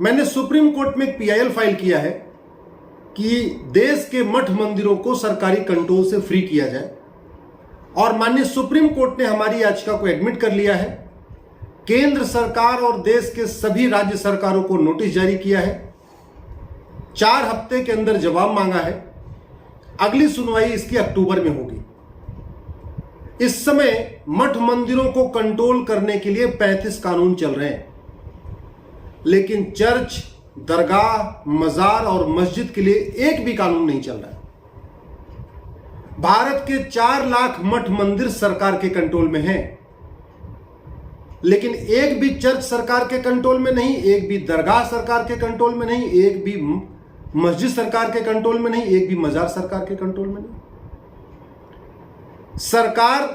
मैंने supreme court में एक पीआईएल फाइल किया है कि देश के मठ मंदिरों को सरकारी कंट्रोल से फ्री किया जाए, और माननीय सुप्रीम कोर्ट ने हमारी याचिका को एडमिट कर लिया है। केंद्र सरकार और देश के सभी राज्य सरकारों को नोटिस जारी किया है, 4 हफ्ते के अंदर जवाब मांगा है। अगली सुनवाई इसकी अक्टूबर में होगी। इस समय मठ मंदिरों को कंट्रोल करने के लिए 35 कानून चल रहे हैं, लेकिन चर्च, दरगाह, मजार और मस्जिद के लिए एक भी कानून नहीं चल रहा है। भारत के 4 लाख मठ मंदिर सरकार के कंट्रोल में हैं, लेकिन एक भी चर्च सरकार के कंट्रोल में नहीं, एक भी दरगाह सरकार के कंट्रोल में नहीं, एक भी मस्जिद सरकार के कंट्रोल में नहीं, एक भी मजार सरकार के कंट्रोल में नहीं। सरकार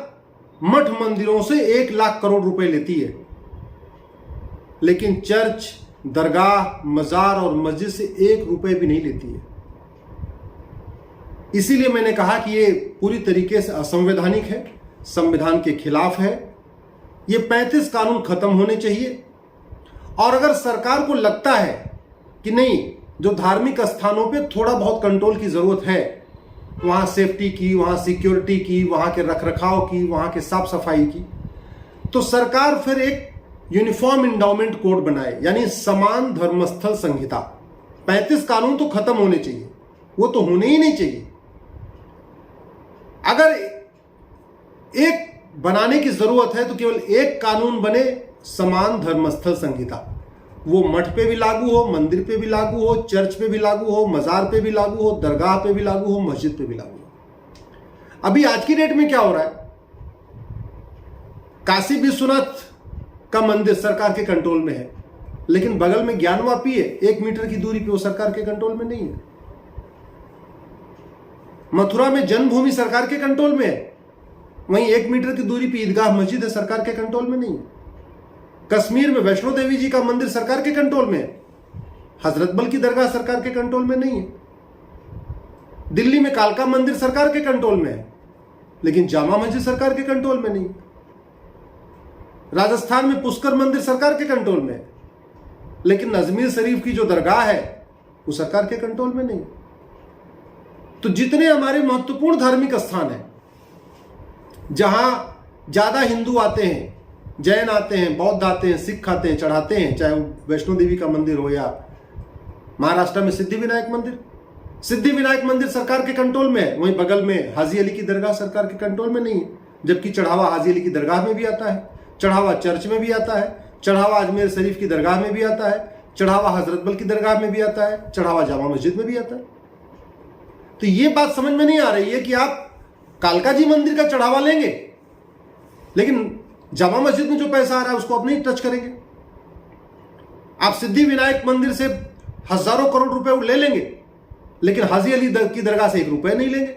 मठ मंदिरों से 1 लाख करोड़ रुपए लेती है, लेकिन चर्च, दरगाह, मजार और मस्जिद से 1 रुपए भी नहीं लेती है। इसीलिए मैंने कहा कि ये पूरी तरीके से असंवैधानिक है, संविधान के खिलाफ है। ये 35 कानून खत्म होने चाहिए। और अगर सरकार को लगता है कि नहीं, जो धार्मिक स्थानों पे थोड़ा बहुत कंट्रोल की जरूरत है, वहां सेफ्टी की, वहां सिक्योरिटी की, वहां के रखरखाव की, वहां के साफ सफाई की, तो सरकार फिर एक यूनिफॉर्म इंडाउमेंट कोड बनाए, यानी समान धर्मस्थल संहिता। 35 कानून तो खत्म होने चाहिए, वो तो होने ही नहीं चाहिए। अगर एक बनाने की जरूरत है तो केवल एक कानून बने, समान धर्मस्थल संहिता। वो मठ पे भी लागू हो, मंदिर पे भी लागू हो, चर्च पे भी लागू हो, मजार पे भी लागू हो, दरगाह पे भी लागू हो, मस्जिद पे भी लागू हो। अभी आज की डेट में क्या हो रहा है, काशी विश्वनाथ का मंदिर सरकार के कंट्रोल में है, लेकिन बगल में ज्ञानवापी है, 1 मीटर की दूरी पे, वो सरकार के कंट्रोल में नहीं है। मथुरा में जन्मभूमि सरकार के कंट्रोल में है, वहीं 1 मीटर की दूरी पे ईदगाह मस्जिद है, सरकार के कंट्रोल में नहीं है। कश्मीर में वैष्णो देवी जी का मंदिर सरकार के कंट्रोल में है, हजरत बल की दरगाह सरकार के कंट्रोल में नहीं है। दिल्ली में कालका मंदिर सरकार के कंट्रोल में है, लेकिन जामा मस्जिद सरकार के कंट्रोल में नहीं। राजस्थान में पुष्कर मंदिर सरकार के कंट्रोल में है, लेकिन अजमेर शरीफ की जो दरगाह है वो सरकार के कंट्रोल में नहीं। तो जितने हमारे महत्वपूर्ण धार्मिक स्थान हैं, जहां ज्यादा हिंदू आते हैं, जैन आते हैं, बौद्ध आते हैं, सिख आते हैं, चढ़ाते हैं, चाहे वैष्णो देवी का मंदिर हो या महाराष्ट्र में सिद्धिविनायक मंदिर, सिद्धिविनायक मंदिर सरकार के कंट्रोल में है, वहीं बगल में हाजी अली की दरगाह सरकार के कंट्रोल में नहीं है। जबकि चढ़ावा हाजी अली की दरगाह में भी आता है, चढ़ावा चर्च में भी आता है, चढ़ावा अजमेर शरीफ की दरगाह में भी आता है, चढ़ावा हजरत बल की दरगाह में भी आता है, चढ़ावा जामा मस्जिद में भी आता है। तो ये बात समझ में नहीं आ रही है कि आप कालका जी मंदिर का चढ़ावा लेंगे, लेकिन जामा मस्जिद में जो पैसा आ रहा है उसको आप नहीं टच करेंगे। आप सिद्धिविनायक मंदिर से हजारों करोड़ रुपए ले लेंगे, लेकिन हाजी अली की दरगाह से 1 रुपए नहीं लेंगे।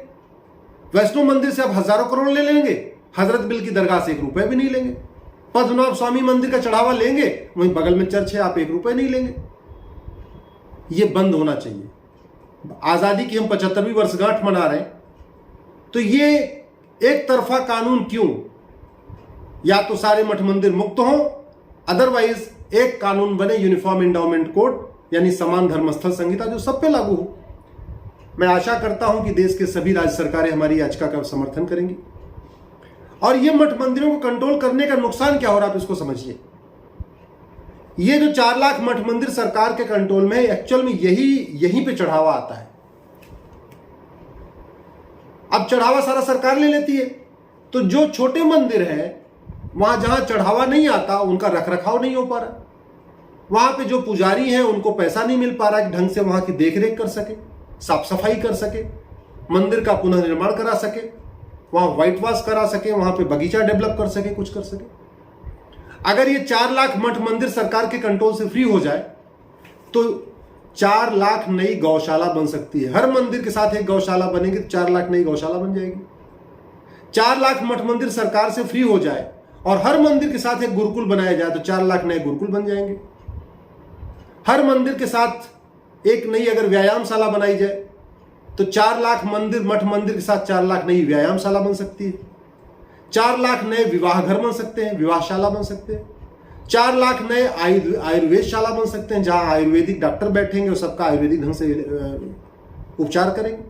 वैष्णो मंदिर से आप हजारों करोड़ ले लेंगे, हजरत बिल की दरगाह से 1 रुपए भी नहीं लेंगे। पद्मनाभ स्वामी मंदिर का चढ़ावा लेंगे, वहीं बगल में चर्च है, आप 1 रुपए नहीं लेंगे। ये बंद होना चाहिए। आजादी की हम 75वीं वर्षगांठ मना रहे हैं, तो ये एक तरफा कानून क्यों? या तो सारे मठ मंदिर मुक्त हों, अदरवाइज एक कानून बने, यूनिफॉर्म इंडाउमेंट कोड, यानी समान धर्मस्थल संहिता, जो सब पे लागू हो। मैं आशा करता हूं कि देश के सभी राज्य सरकारें हमारी याचिका का समर्थन करेंगी। और ये मठ मंदिरों को कंट्रोल करने का नुकसान क्या हो रहा है, आप इसको समझिए। ये जो 4 लाख मठ मंदिर सरकार के कंट्रोल में है, एक्चुअल में यहीं पे चढ़ावा आता है। अब चढ़ावा सारा सरकार ले लेती है, तो जो छोटे मंदिर हैं, वहां जहां चढ़ावा नहीं आता, उनका रखरखाव नहीं हो पा रहा। वहां पे जो पुजारी हैं उनको पैसा नहीं मिल पा रहा है कि ढंग से वहां की देखरेख कर सके, साफ सफाई कर सके, मंदिर का पुनर्निर्माण करा सके, वहां व्हाइट वॉश करा सके, वहां पे बगीचा डेवलप कर सके, कुछ कर सके। अगर ये 4 लाख मठ मंदिर सरकार के कंट्रोल से फ्री हो जाए तो 4 लाख नई गौशाला बन सकती है। हर मंदिर के साथ एक गौशाला बनेगी तो 4 लाख नई गौशाला बन जाएगी। 4 लाख मठ मंदिर सरकार से फ्री हो जाए और हर मंदिर के साथ एक गुरुकुल बनाया जाए तो 4 लाख नए गुरुकुल बन जाएंगे। हर मंदिर के साथ एक नई अगर व्यायामशाला बनाई जाए तो 4 लाख मठ मंदिर के साथ 4 लाख नई व्यायामशाला बन सकती है। 4 लाख नए विवाह घर बन सकते हैं, विवाहशाला बन सकते हैं। 4 लाख नए आयुर्वेदशाला बन सकते हैं, जहां आयुर्वेदिक डॉक्टर बैठेंगे और सबका आयुर्वेदिक ढंग से उपचार करेंगे।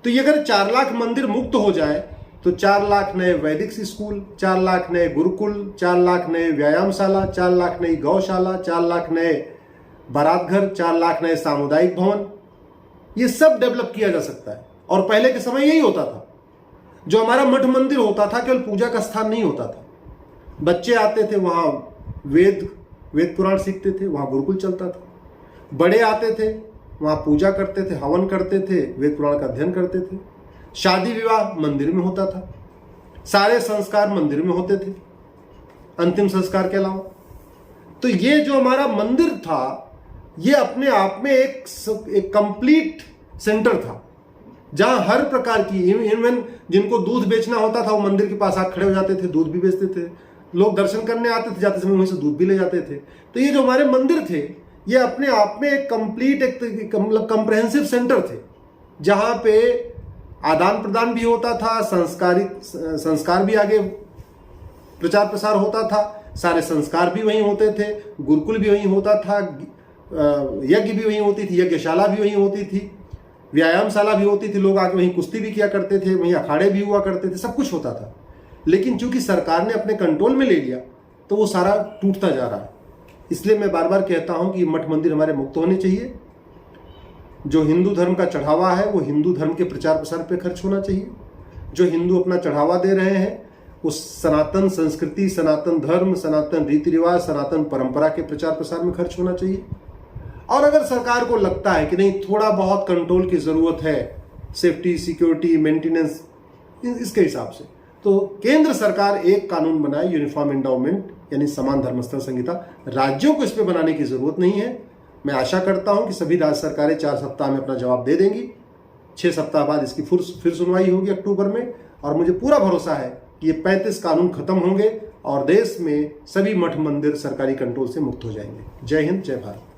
तो ये अगर 4 लाख मंदिर मुक्त हो जाए तो 4 लाख नए वैदिक स्कूल, 4 लाख नए गुरुकुल, 4 लाख नए व्यायामशाला, 4 लाख नई गौशाला, 4 लाख नए बारात घर, 4 लाख नए सामुदायिक भवन, ये सब डेवलप किया जा सकता है। और पहले के समय यही होता था। जो हमारा मठ मंदिर होता था केवल पूजा का स्थान नहीं होता था। बच्चे आते थे, वहां वेद पुराण सीखते थे, वहां गुरुकुल चलता था। बड़े आते थे, वहां पूजा करते थे, हवन करते थे, वेद पुराण का अध्ययन करते थे। शादी विवाह मंदिर में होता था, सारे संस्कार मंदिर में होते थे, अंतिम संस्कार के अलावा। तो ये जो हमारा मंदिर था, ये अपने आप में एक कंप्लीट सेंटर था, जहां हर प्रकार की, इवन जिनको दूध बेचना होता था वो मंदिर के पास आकर खड़े हो जाते थे, दूध भी बेचते थे। लोग दर्शन करने आते थे, जाते समय वहीं से दूध भी ले जाते थे। तो ये जो हमारे मंदिर थे, ये अपने आप में एक कंप्लीट, एक कंप्रहेंसिव सेंटर थे, जहां पे आदान प्रदान भी होता था, संस्कार भी आगे प्रचार प्रसार होता था, सारे संस्कार भी वहीं होते थे, गुरुकुल भी वहीं होता था, यज्ञ भी वहीं होती थी, यज्ञशाला भी वहीं होती थी, व्यायामशाला भी होती थी, लोग आके वहीं कुश्ती भी किया करते थे, वहीं अखाड़े भी हुआ करते थे, सब कुछ होता था। लेकिन चूंकि सरकार ने अपने कंट्रोल में ले लिया तो वो सारा टूटता जा रहा है। इसलिए मैं बार बार कहता हूं कि मठ मंदिर हमारे मुक्त होने चाहिए। जो हिंदू धर्म का चढ़ावा है वो हिंदू धर्म के प्रचार प्रसार पे खर्च होना चाहिए। जो हिंदू अपना चढ़ावा दे रहे हैं उस सनातन संस्कृति, सनातन धर्म, सनातन रीति रिवाज, सनातन परंपरा के प्रचार प्रसार में खर्च होना चाहिए। और अगर सरकार को लगता है कि नहीं, थोड़ा बहुत कंट्रोल की जरूरत है, सेफ्टी, सिक्योरिटी, मेंटेनेंस, इसके हिसाब से, तो केंद्र सरकार एक कानून बनाए, यूनिफॉर्म एंडाउमेंट यानी समान धर्मस्थल संहिता। राज्यों को इस पे बनाने की जरूरत नहीं है। मैं आशा करता हूं कि सभी राज्य सरकारें 4 सप्ताह में अपना जवाब दे देंगी। 6 सप्ताह बाद इसकी फिर सुनवाई होगी अक्टूबर में, और मुझे पूरा भरोसा है कि ये 35 कानून खत्म होंगे और देश में सभी मठ मंदिर सरकारी कंट्रोल से मुक्त हो जाएंगे। जय हिंद, जय भारत।